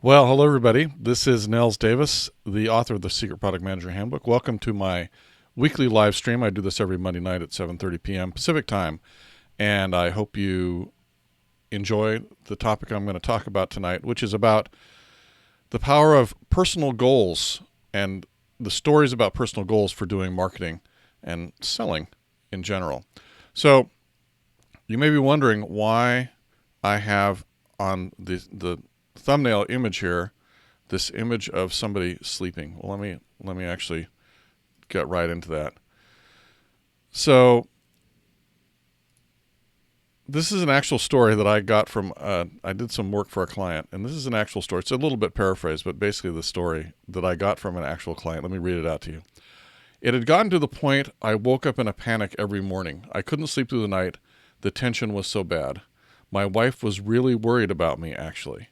Well, hello everybody. This is Nels Davis, the author of the Secret Product Manager Handbook. Welcome to my weekly live stream. I do this every Monday night at 7:30 p.m. Pacific time, and I hope you enjoy the topic I'm going to talk about tonight, which is about the power of personal goals and the stories about personal goals for doing marketing and selling in general. So you may be wondering why I have on the thumbnail image here this image of somebody sleeping. Well, let me actually get right into that. So this is an actual story that I got from I did some work for a client, and this is an actual story. It's a little bit paraphrased, but basically the story that I got from an actual client. Let me read it out to you. It had gotten to the point I woke up in a panic every morning. I couldn't sleep through the night. The tension was so bad. My wife was really worried about me, actually.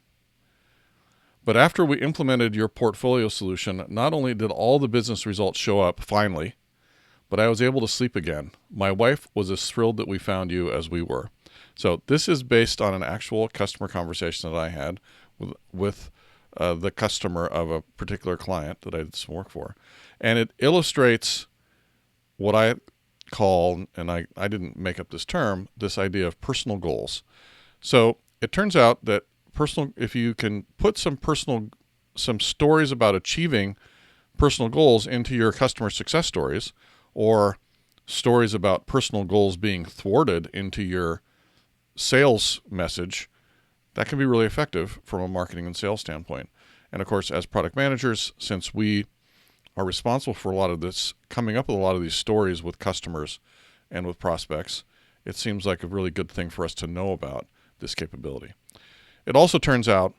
But after we implemented your portfolio solution, not only did all the business results show up finally, but I was able to sleep again. My wife was as thrilled that we found you as we were. So this is based on an actual customer conversation that I had with the customer of a particular client that I did some work for. And it illustrates what I call, and I didn't make up this term, this idea of personal goals. So it turns out that if you can put some stories about achieving personal goals into your customer success stories, or stories about personal goals being thwarted into your sales message, that can be really effective from a marketing and sales standpoint. And of course, as product managers, since we are responsible for a lot of this, coming up with a lot of these stories with customers and with prospects, it seems like a really good thing for us to know about this capability. It also turns out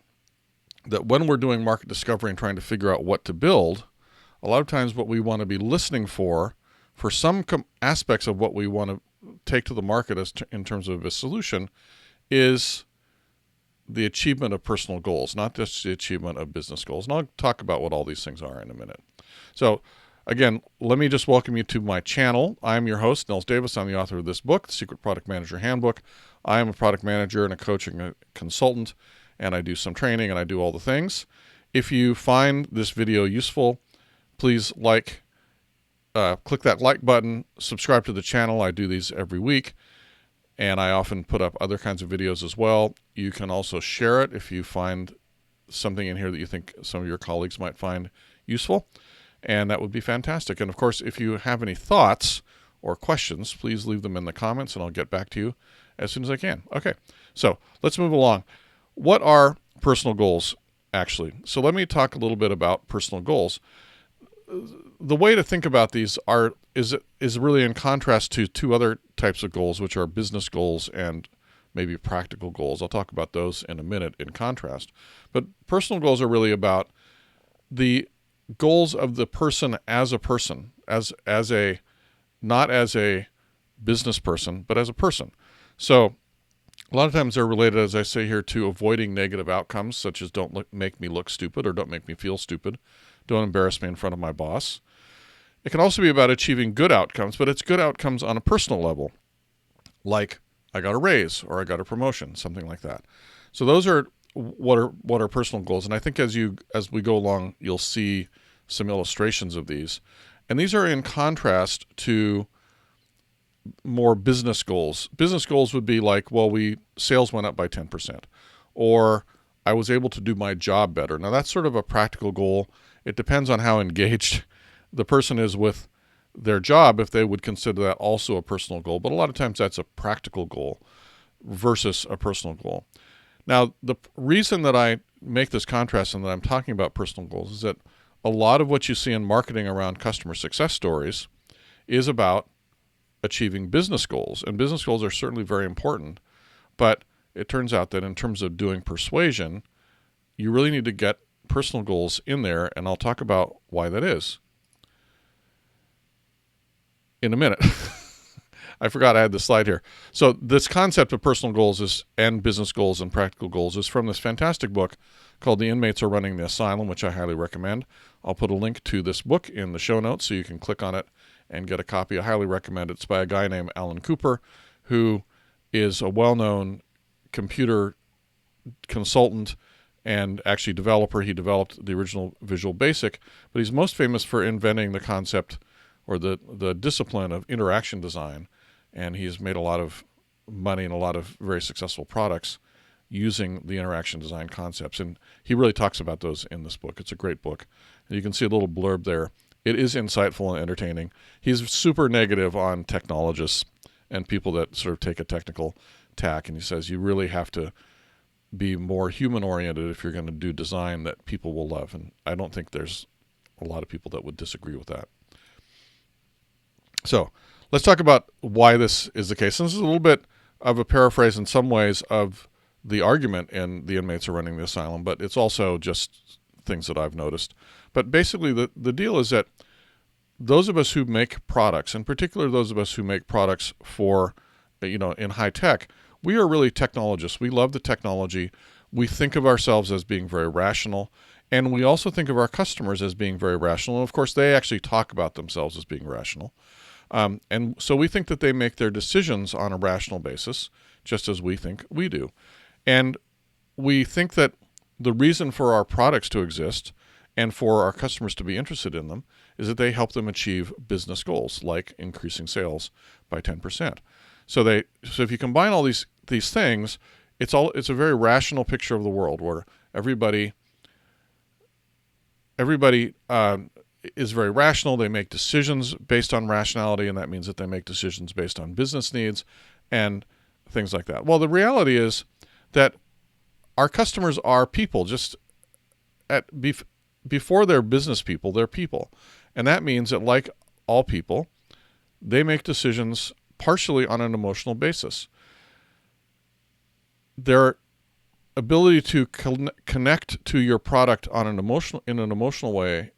that when we're doing market discovery and trying to figure out what to build, a lot of times what we want to be listening for some aspects of what we want to take to the market in terms of a solution, is the achievement of personal goals, not just the achievement of business goals. And I'll talk about what all these things are in a minute. So again, let me just welcome you to my channel. I'm your host, Nels Davis. I'm the author of this book, The Secret Product Manager Handbook. I am a product manager and a coaching consultant, and I do some training and I do all the things. If you find this video useful, please click that like button, subscribe to the channel. I do these every week, and I often put up other kinds of videos as well. You can also share it if you find something in here that you think some of your colleagues might find useful, and that would be fantastic. And of course, if you have any thoughts or questions, please leave them in the comments and I'll get back to you as soon as I can. Okay, so let's move along. What are personal goals, actually? So let me talk a little bit about personal goals. The way to think about these is really in contrast to two other types of goals, which are business goals and maybe practical goals. I'll talk about those in a minute in contrast. But personal goals are really about the goals of the person, as not as a business person, but as a person. So a lot of times they're related, as I say here, to avoiding negative outcomes, such as don't make me look stupid or don't make me feel stupid. Don't embarrass me in front of my boss. It can also be about achieving good outcomes, but it's good outcomes on a personal level, like I got a raise or I got a promotion, something like that. So those are what are personal goals. And I think as we go along, you'll see some illustrations of these. And these are in contrast to more business goals. Business goals would be like, well, sales went up by 10%, or I was able to do my job better. Now that's sort of a practical goal. It depends on how engaged the person is with their job, if they would consider that also a personal goal. But a lot of times that's a practical goal versus a personal goal. Now, the reason that I make this contrast and that I'm talking about personal goals is that a lot of what you see in marketing around customer success stories is about achieving business goals. And business goals are certainly very important, but it turns out that in terms of doing persuasion, you really need to get personal goals in there, and I'll talk about why that is in a minute. I forgot I had this slide here. So this concept of personal goals and business goals and practical goals is from this fantastic book called The Inmates Are Running the Asylum, which I highly recommend. I'll put a link to this book in the show notes so you can click on it and get a copy. I highly recommend it. It's by a guy named Alan Cooper, who is a well-known computer consultant and actually developer. He developed the original Visual Basic, but he's most famous for inventing the concept or the discipline of interaction design. And he's made a lot of money and a lot of very successful products using the interaction design concepts. And he really talks about those in this book. It's a great book. And you can see a little blurb there. It is insightful and entertaining. He's super negative on technologists and people that sort of take a technical tack. And he says you really have to be more human-oriented if you're going to do design that people will love. And I don't think there's a lot of people that would disagree with that. So let's talk about why this is the case. And this is a little bit of a paraphrase in some ways of the argument in The Inmates Are Running the Asylum, but it's also just things that I've noticed. But basically the deal is that those of us who make products, in particular those of us who make products for, in high tech, we are really technologists. We love the technology. We think of ourselves as being very rational, and we also think of our customers as being very rational. And of course, they actually talk about themselves as being rational. And so we think that they make their decisions on a rational basis, just as we think we do. And we think that the reason for our products to exist and for our customers to be interested in them is that they help them achieve business goals, like increasing sales by 10%. So if you combine all these things, it's a very rational picture of the world where everybody is very rational. They make decisions based on rationality, and that means that they make decisions based on business needs and things like that. Well, the reality is that our customers are people. Just before they're business people, they're people. And that means that, like all people, they make decisions partially on an emotional basis. Their ability to connect to your product in an emotional way,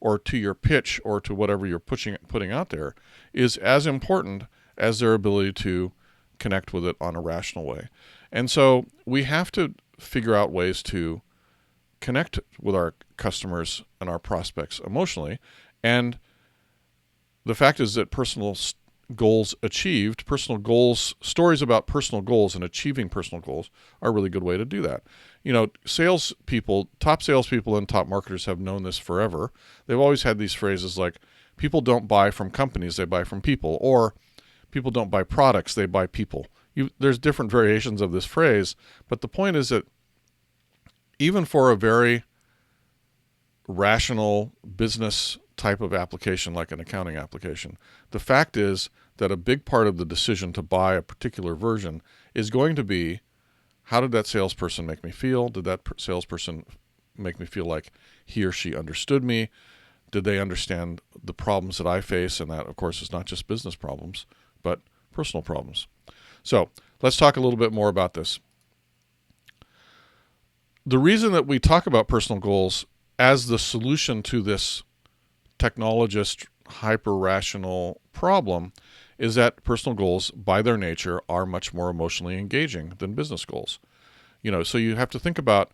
or to your pitch, or to whatever you're putting out there, is as important as their ability to connect with it on a rational way. And so we have to figure out ways to connect with our customers and our prospects emotionally. And the fact is that goals achieved, stories about personal goals and achieving personal goals are a really good way to do that. Top salespeople and top marketers have known this forever. They've always had these phrases like, people don't buy from companies, they buy from people, or people don't buy products, they buy people. There's different variations of this phrase, but the point is that even for a very rational business type of application like an accounting application, the fact is that a big part of the decision to buy a particular version is going to be, how did that salesperson make me feel? Did that salesperson make me feel like he or she understood me? Did they understand the problems that I face? And that, of course, is not just business problems, but personal problems. So let's talk a little bit more about this. The reason that we talk about personal goals as the solution to this technologist hyper-rational problem is that personal goals, by their nature, are much more emotionally engaging than business goals. So you have to think about,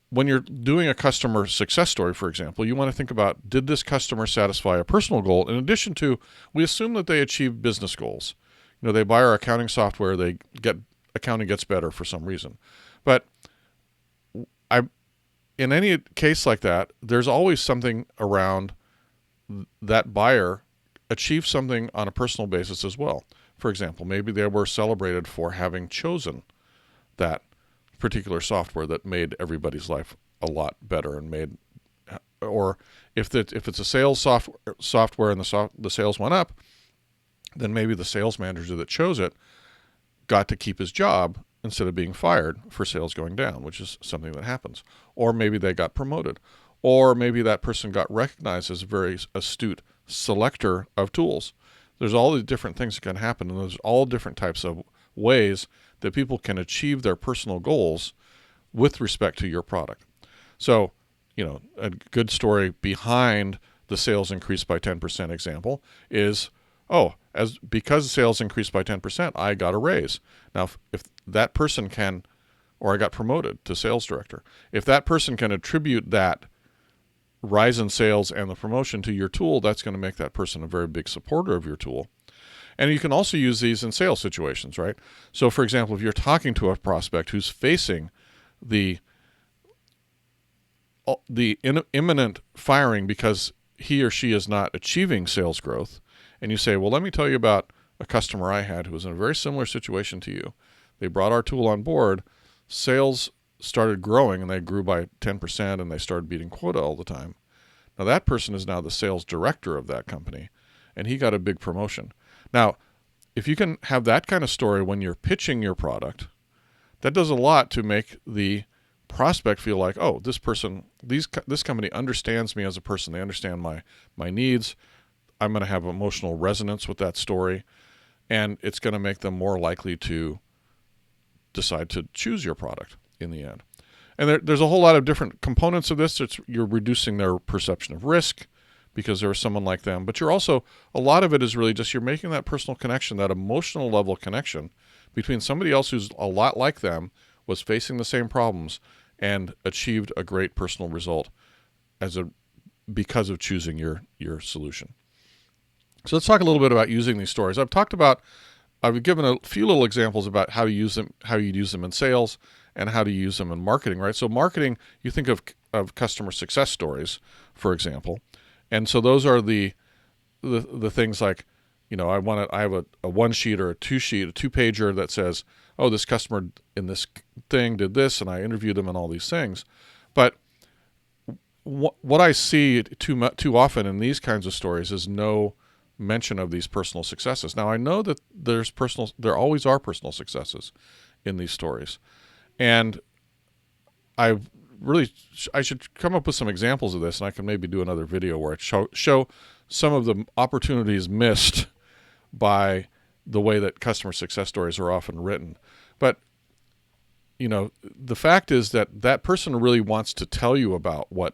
when you're doing a customer success story, for example, you want to think about, did this customer satisfy a personal goal? In addition to, we assume that they achieve business goals. They buy our accounting software, accounting gets better for some reason. But in any case like that, there's always something around that buyer achieve something on a personal basis as well. For example, maybe they were celebrated for having chosen that particular software that made everybody's life a lot better and or if it's a sales software and the sales went up, then maybe the sales manager that chose it got to keep his job instead of being fired for sales going down, which is something that happens. Or maybe they got promoted. Or maybe that person got recognized as a very astute selector of tools. There's all these different things that can happen, and there's all different types of ways that people can achieve their personal goals with respect to your product. So, a good story behind the sales increase by 10% example is, because sales increased by 10%, I got a raise. Now, if that person or I got promoted to sales director, if that person can attribute that rise in sales and the promotion to your tool, that's going to make that person a very big supporter of your tool. And you can also use these in sales situations, right? So, for example, if you're talking to a prospect who's facing the imminent firing because he or she is not achieving sales growth, and you say, well, let me tell you about a customer I had who was in a very similar situation to you. They brought our tool on board, sales started growing, and they grew by 10%, and they started beating quota all the time. Now that person is now the sales director of that company, and he got a big promotion. Now, if you can have that kind of story when you're pitching your product, that does a lot to make the prospect feel like, oh, this company understands me as a person. They understand my needs. I'm going to have emotional resonance with that story, and it's going to make them more likely to decide to choose your product in the end. And there's a whole lot of different components of this. You're reducing their perception of risk because there's someone like them, but you're also, a lot of it is really just you're making that personal connection, that emotional level connection between somebody else who's a lot like them, was facing the same problems, and achieved a great personal result because of choosing your solution. So let's talk a little bit about using these stories. I've given a few little examples about how to use them, how you'd use them in sales, and how to use them in marketing, right? So marketing, you think of customer success stories, for example. And so those are the things like, I have a one sheet or a two pager that says, oh, this customer in this thing did this, and I interviewed them and all these things. But what I see too often in these kinds of stories is no mention of these personal successes. Now I know that there always are personal successes in these stories, and I should come up with some examples of this, and I can maybe do another video where I show some of the opportunities missed by the way that customer success stories are often written. But the fact is that person really wants to tell you about what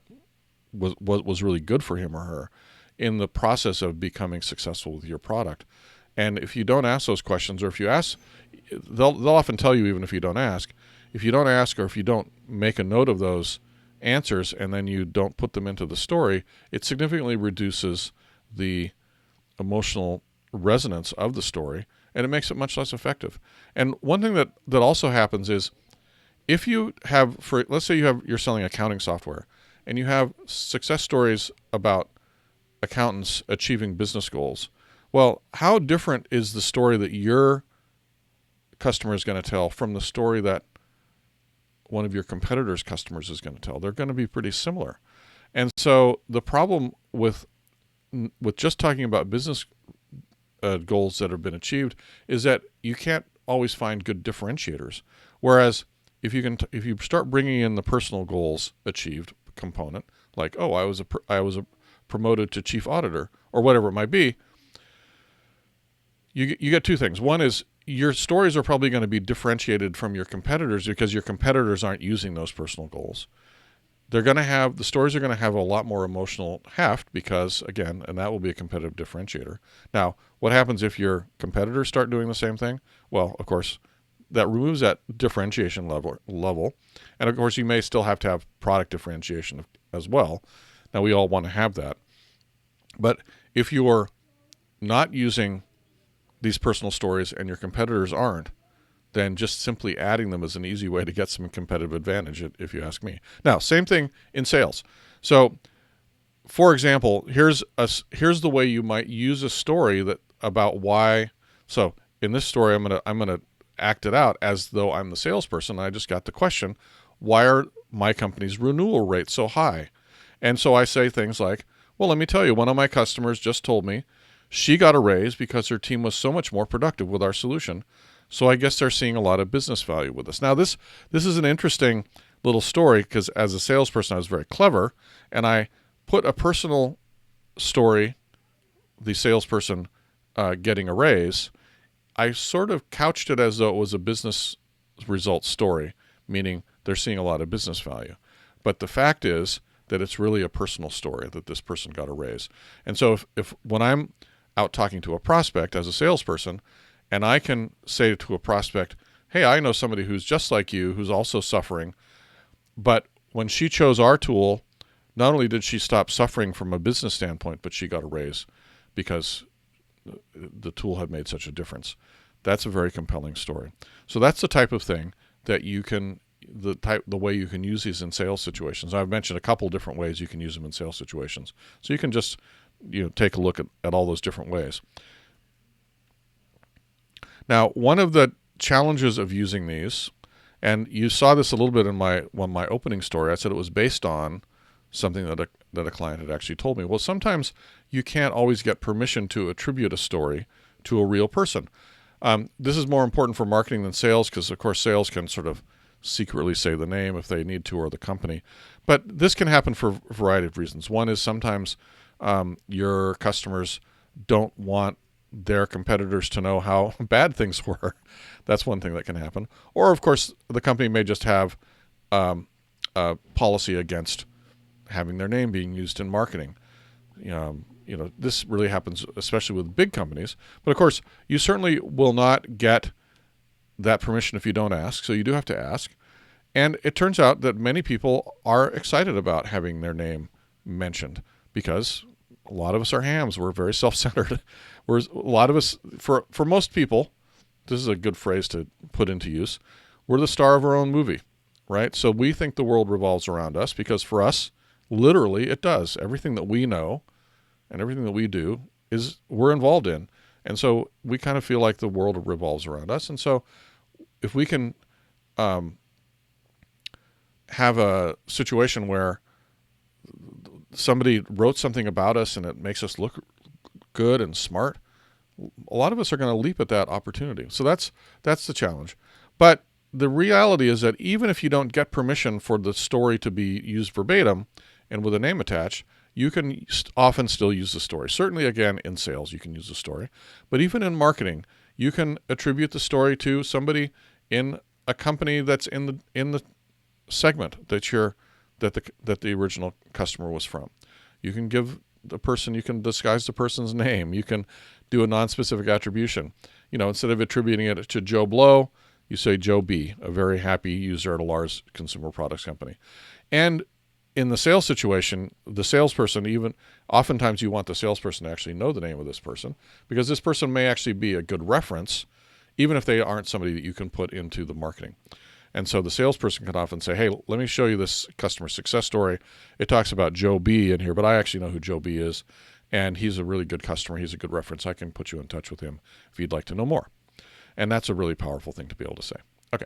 was really good for him or her in the process of becoming successful with your product. And if you don't ask those questions, or if you ask, they'll often tell you even if you don't ask. If you don't ask, or if you don't make a note of those answers and then you don't put them into the story, it significantly reduces the emotional resonance of the story, and it makes it much less effective. And one thing that also happens is, if you have, let's say you're selling accounting software, and you have success stories about accountants achieving business goals. Well, how different is the story that your customer is going to tell from the story that one of your competitors' customers is going to tell? They're going to be pretty similar. And so the problem with just talking about business goals that have been achieved is that you can't always find good differentiators. Whereas if you start bringing in the personal goals achieved component, like, oh, I was promoted to chief auditor, or whatever it might be, you get two things. One is your stories are probably going to be differentiated from your competitors because your competitors aren't using those personal goals. The stories are going to have a lot more emotional heft because, again, and that will be a competitive differentiator. Now, what happens if your competitors start doing the same thing? Well, of course, that removes that differentiation level. And of course, you may still have to have product differentiation as well. Now, we all want to have that. But if you're not using these personal stories and your competitors aren't, then just simply adding them is an easy way to get some competitive advantage, if you ask me. Now, same thing in sales. So, for example, here's the way you might use a story about why. So, in this story, I'm gonna act it out as though I'm the salesperson. I just got the question, why are my company's renewal rates so high? And so I say things like, well, let me tell you, one of my customers just told me she got a raise because her team was so much more productive with our solution. So I guess they're seeing a lot of business value with us. Now, this is an interesting little story because as a salesperson, I was very clever, and I put a personal story, the salesperson getting a raise. I sort of couched it as though it was a business result story, meaning they're seeing a lot of business value. But the fact is that it's really a personal story that this person got a raise. And so if when I'm out talking to a prospect as a salesperson, and I can say to a prospect, hey, I know somebody who's just like you, who's also suffering, but when she chose our tool, not only did she stop suffering from a business standpoint, but she got a raise because the tool had made such a difference. That's a very compelling story. So that's the type of thing that you can the way you can use these in sales situations. I've mentioned a couple different ways you can use them in sales situations. So you can just take a look at all those different ways. Now, one of the challenges of using these, and you saw this a little bit in my opening story, I said it was based on something that a client had actually told me. Well, sometimes you can't always get permission to attribute a story to a real person. This is more important for marketing than sales because, of course, sales can sort of secretly say the name if they need to or the company. But this can happen for a variety of reasons. One is sometimes your customers don't want their competitors to know how bad things were. That's one thing that can happen. Or, of course, the company may just have a policy against having their name being used in marketing. This really happens especially with big companies. But, of course, you certainly will not get that permission if you don't ask. So you do have to ask. And it turns out that many people are excited about having their name mentioned because a lot of us are hams. We're very self-centered. Whereas a lot of us, for most people, this is a good phrase to put into use, we're the star of our own movie, right? So we think the world revolves around us because for us, literally it does. Everything that we know and everything that we do is we're involved in. And so we kind of feel like the world revolves around us. And so if we can have a situation where somebody wrote something about us and it makes us look good and smart, a lot of us are going to leap at that opportunity. So that's the challenge. But the reality is that even if you don't get permission for the story to be used verbatim and with a name attached, you can often still use the story. Certainly, again, in sales, you can use the story. But even in marketing, you can attribute the story to somebody in a company that's in the segment that the original customer was from. You can give you can disguise the person's name. You can do a nonspecific attribution. Instead of attributing it to Joe Blow, you say Joe B, a very happy user at a large consumer products company. And in the sales situation, the salesperson, oftentimes you want the salesperson to actually know the name of this person because this person may actually be a good reference, even if they aren't somebody that you can put into the marketing. And so the salesperson can often say, hey, let me show you this customer success story. It talks about Joe B in here, but I actually know who Joe B is, and he's a really good customer. He's a good reference. I can put you in touch with him if you'd like to know more. And that's a really powerful thing to be able to say. Okay.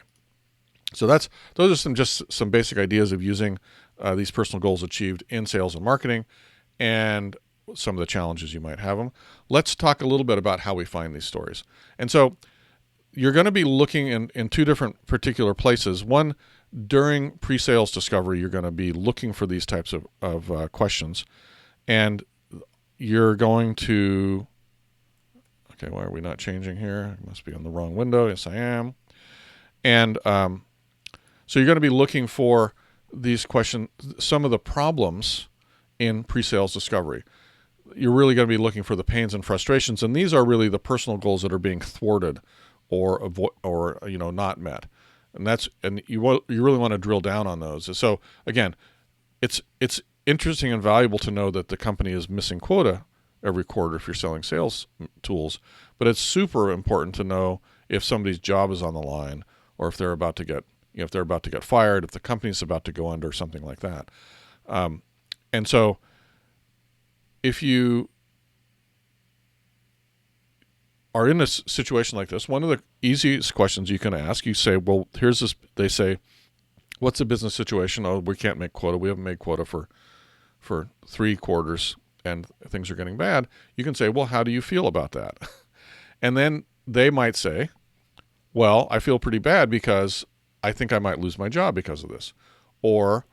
So those are some basic ideas of using these personal goals achieved in sales and marketing and some of the challenges you might have them. Let's talk a little bit about how we find these stories. And so you're going to be looking in two different particular places. One, during pre-sales discovery, you're going to be looking for these types of questions. And you're going to... Okay, why are we not changing here? I must be on the wrong window. Yes, I am. And so you're going to be looking for these questions, some of the problems in pre-sales discovery. You're really going to be looking for the pains and frustrations, and these are really the personal goals that are being thwarted or not met. And you really want to drill down on those. So again, it's interesting and valuable to know that the company is missing quota every quarter if you're selling sales tools, but it's super important to know if somebody's job is on the line or if they're about to get fired, if the company's about to go under, something like that. And so if you are in a situation like this, one of the easiest questions you can ask, you say, well, here's this, they say, what's the business situation? Oh, we can't make quota. We haven't made quota for 3 quarters and things are getting bad. You can say, well, how do you feel about that? And then they might say, well, I feel pretty bad because I think I might lose my job because of this. Or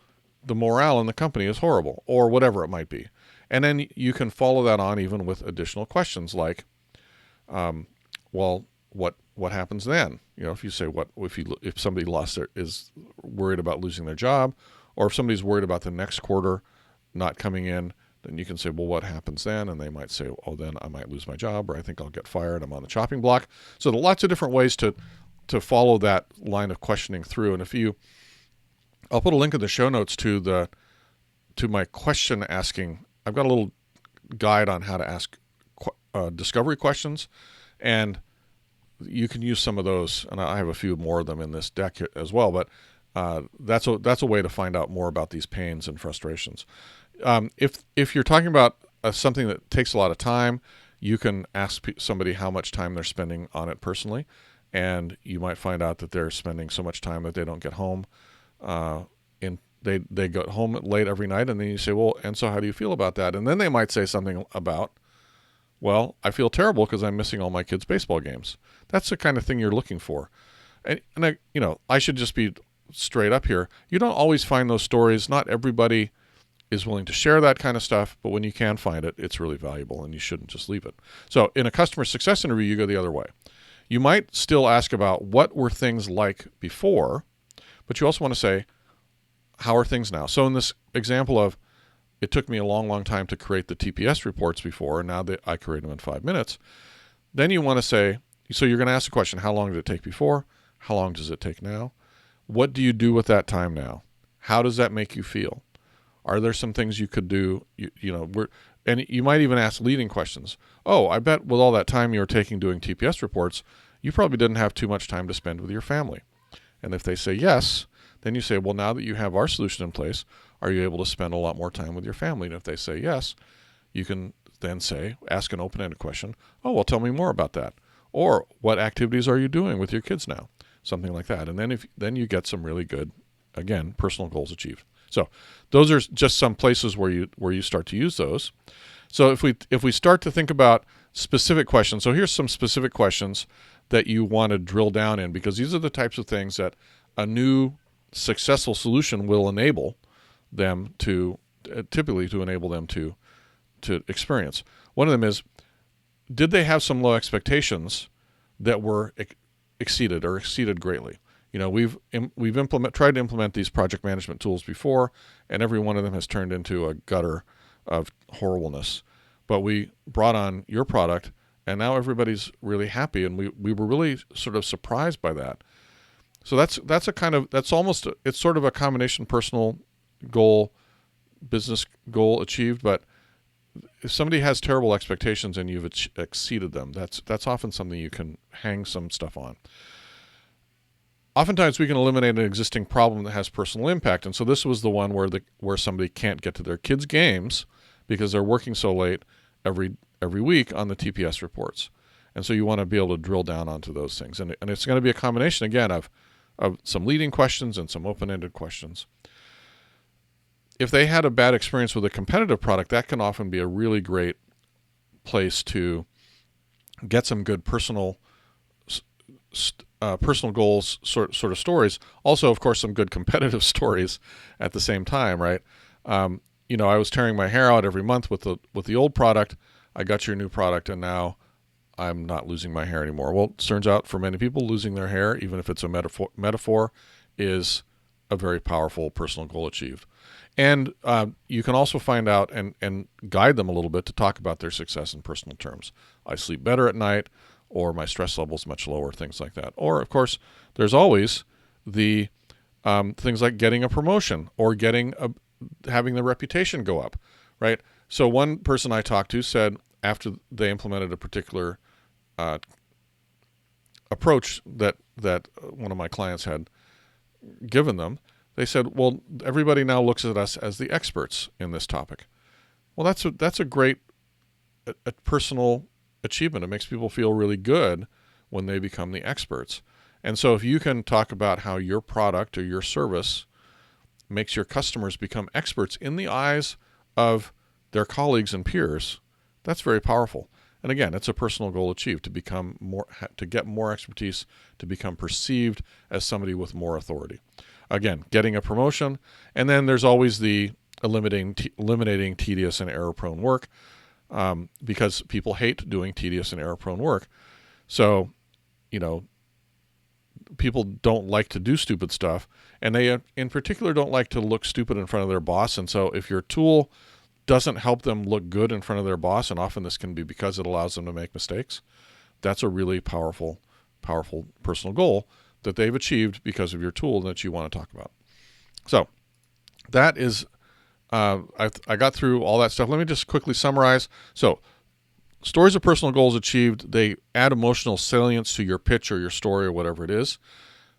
the morale in the company is horrible, or whatever it might be. And then you can follow that on even with additional questions like, well, what happens then? If you say if somebody is worried about losing their job, or if somebody's worried about the next quarter not coming in, then you can say, well, what happens then? And they might say, oh, then I might lose my job, or I think I'll get fired. I'm on the chopping block. So there are lots of different ways to follow that line of questioning through. And I'll put a link in the show notes to my question asking. I've got a little guide on how to ask discovery questions, and you can use some of those. And I have a few more of them in this deck as well. But That's a way to find out more about these pains and frustrations. If you're talking about something that takes a lot of time, you can ask somebody how much time they're spending on it personally, and you might find out that they're spending so much time that they don't get home. They go home late every night, and then you say, well, and so how do you feel about that? And then they might say something about, well, I feel terrible because I'm missing all my kids' baseball games. That's the kind of thing you're looking for. And I should just be straight up here. You don't always find those stories. Not everybody is willing to share that kind of stuff, but when you can find it, it's really valuable, and you shouldn't just leave it. So in a customer success interview, you go the other way. You might still ask about what were things like before, but you also want to say, how are things now? So in this example of, it took me a long, long time to create the TPS reports before, and now that I create them in 5 minutes, then you want to say, so you're going to ask the question, how long did it take before? How long does it take now? What do you do with that time now? How does that make you feel? Are there some things you could do? And you might even ask leading questions. Oh, I bet with all that time you were taking doing TPS reports, you probably didn't have too much time to spend with your family. And if they say yes, then you say, well, now that you have our solution in place, are you able to spend a lot more time with your family? And if they say yes, you can then ask an open-ended question. Oh, well, tell me more about that. Or what activities are you doing with your kids now? Something like that. And then you get some really good, again, personal goals achieved. So those are just some places where you start to use those. So if we start to think about specific questions, so here's some specific questions that you want to drill down in, because these are the types of things that a new successful solution will enable them to, typically to enable them to experience. One of them is, did they have some low expectations that were exceeded greatly? We've tried to implement these project management tools before, and every one of them has turned into a gutter of horribleness. But we brought on your product, and now everybody's really happy, and we were really sort of surprised by that. So it's sort of a combination personal goal, business goal achieved. But if somebody has terrible expectations and you've exceeded them, that's often something you can hang some stuff on. Oftentimes we can eliminate an existing problem that has personal impact, and so this was the one where somebody can't get to their kids' games because they're working so late every week on the TPS reports. And so you want to be able to drill down onto those things, and it's going to be a combination again of some leading questions and some open-ended questions. If they had a bad experience with a competitive product, that can often be a really great place to get some good personal goals sort of stories. Also, of course, some good competitive stories at the same time, right? I was tearing my hair out every month with the old product. I got your new product, and now I'm not losing my hair anymore. Well, it turns out for many people, losing their hair, even if it's a metaphor, is a very powerful personal goal achieved. And you can also find out and guide them a little bit to talk about their success in personal terms. I sleep better at night, or my stress level is much lower, things like that. Or, of course, there's always the things like getting a promotion or having the reputation go up, right? So one person I talked to said after they implemented a particular approach that one of my clients had given them, they said, well, everybody now looks at us as the experts in this topic. Well, that's a great personal achievement. It makes people feel really good when they become the experts. And so if you can talk about how your product or your service makes your customers become experts in the eyes of their colleagues and peers, that's very powerful. And again, it's a personal goal achieved to get more expertise, to become perceived as somebody with more authority. Again, getting a promotion, and then there's always the eliminating tedious and error-prone work, because people hate doing tedious and error-prone work. So, people don't like to do stupid stuff, and they, in particular, don't like to look stupid in front of their boss. And so if your tool doesn't help them look good in front of their boss, and often this can be because it allows them to make mistakes, that's a really powerful personal goal that they've achieved because of your tool that you want to talk about. So that is, I got through all that stuff. Let me just quickly summarize. So stories of personal goals achieved, they add emotional salience to your pitch or your story or whatever it is.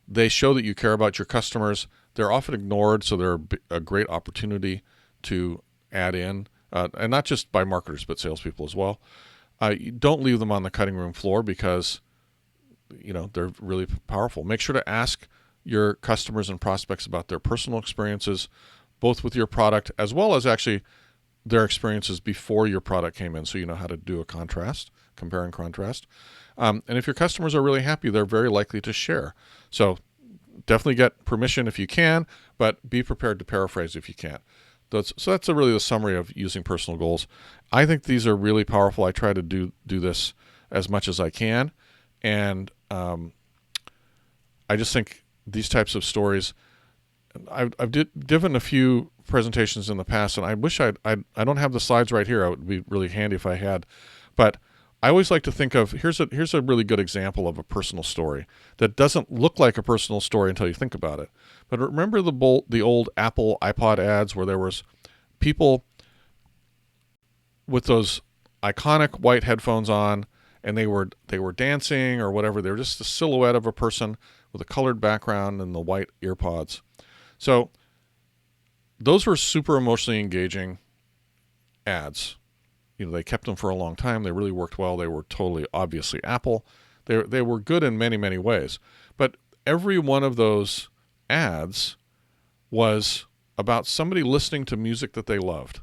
They show that you care about your customers. They're often ignored, so they're a great opportunity to add in, and not just by marketers, but salespeople as well. You don't leave them on the cutting room floor because they're really powerful. Make sure to ask your customers and prospects about their personal experiences, both with your product as well as actually their experiences before your product came in, so you know how to do a contrast, compare and contrast. And if your customers are really happy, they're very likely to share. So definitely get permission if you can, but be prepared to paraphrase if you can't. So that's really the summary of using personal goals. I think these are really powerful. I try to do this as much as I can, and I just think these types of stories. I've given a few presentations in the past, and I wish I don't have the slides right here. It would be really handy if I had, but I always like to think of here's a really good example of a personal story that doesn't look like a personal story until you think about it. But remember the old Apple iPod ads where there was people with those iconic white headphones on, and they were dancing or whatever. They were just a silhouette of a person with a colored background and the white earpods. So those were super emotionally engaging ads. They kept them for a long time. They really worked well. They were totally obviously Apple. They were good in many, many ways. But every one of those ads was about somebody listening to music that they loved.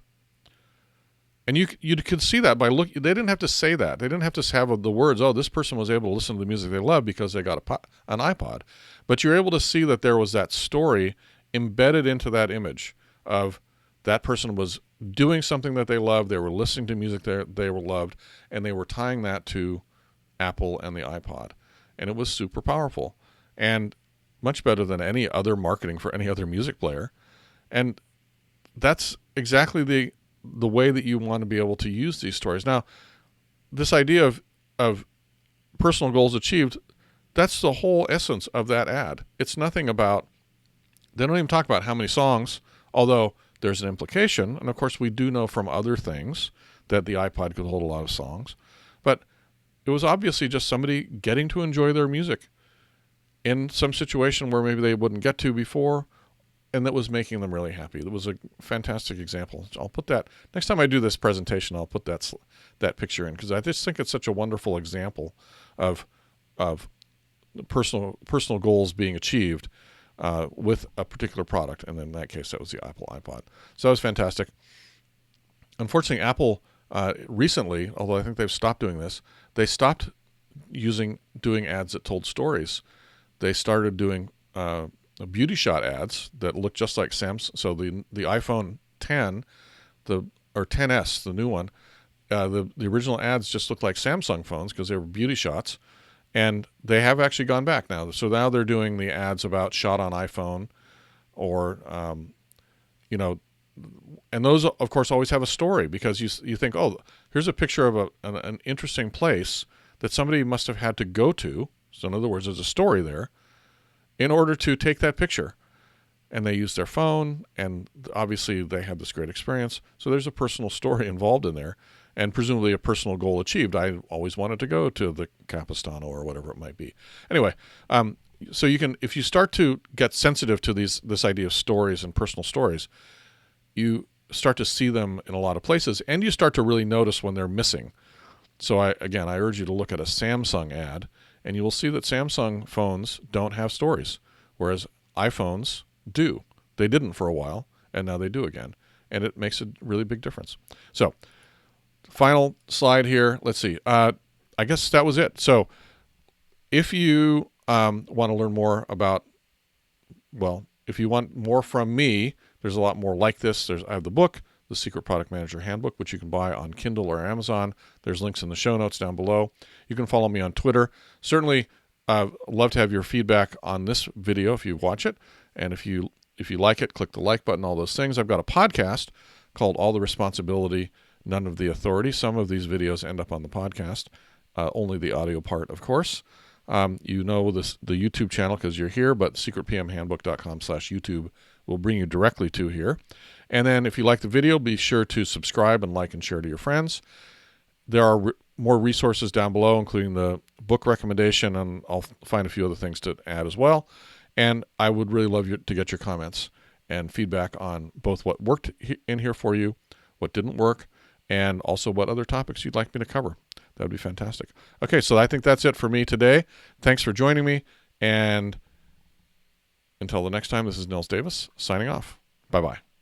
And you could see that by looking. They didn't have to say that. They didn't have to have the words, oh, this person was able to listen to the music they loved because they got an iPod. But you're able to see that there was that story embedded into that image of that person was doing something that they loved. They were listening to music they were loved, and they were tying that to Apple and the iPod. And it was super powerful and much better than any other marketing for any other music player. And that's exactly the way that you want to be able to use these stories. Now, this idea of personal goals achieved, that's the whole essence of that ad. It's nothing about, they don't even talk about how many songs, although there's an implication. And of course, we do know from other things that the iPod could hold a lot of songs. But it was obviously just somebody getting to enjoy their music in some situation where maybe they wouldn't get to before, and that was making them really happy. It was a fantastic example. I'll put that, next time I do this presentation, I'll put that picture in, because I just think it's such a wonderful example of personal goals being achieved with a particular product. And in that case, that was the Apple iPod. So that was fantastic. Unfortunately, Apple recently, although I think they've stopped doing this, they stopped doing ads that told stories. They started doing beauty shot ads that look just like Samsung. So the iPhone 10, or 10s, the new one, the original ads just looked like Samsung phones because they were beauty shots, and they have actually gone back now. So now they're doing the ads about shot on iPhone, or and those of course always have a story, because you think, oh, here's a picture of an interesting place that somebody must have had to go to. So in other words, there's a story there in order to take that picture. And they use their phone, and obviously they had this great experience. So there's a personal story involved in there, and presumably a personal goal achieved. I always wanted to go to the Capistano or whatever it might be. Anyway, so you can, if you start to get sensitive to this idea of stories and personal stories, you start to see them in a lot of places, and you start to really notice when they're missing. So I urge you to look at a Samsung ad, and you will see that Samsung phones don't have stories, whereas iPhones do. They didn't for a while, and now they do again. And it makes a really big difference. So, final slide here. Let's see. I guess that was it. So, if you want to learn more about, if you want more from me, there's a lot more like this. I have the book, The Secret Product Manager Handbook, which you can buy on Kindle or Amazon. There's links in the show notes down below. You can follow me on Twitter. Certainly, love to have your feedback on this video if you watch it. And if you like it, click the like button, all those things. I've got a podcast called All the Responsibility, None of the Authority. Some of these videos end up on the podcast, only the audio part, of course. The YouTube channel because you're here, but secretpmhandbook.com/YouTube will bring you directly to here. And then if you like the video, be sure to subscribe and like and share to your friends. There are more resources down below, including the book recommendation, and I'll find a few other things to add as well. And I would really love to get your comments and feedback on both what worked in here for you, what didn't work, and also what other topics you'd like me to cover. That would be fantastic. Okay, so I think that's it for me today. Thanks for joining me, and until the next time, this is Nils Davis signing off. Bye-bye.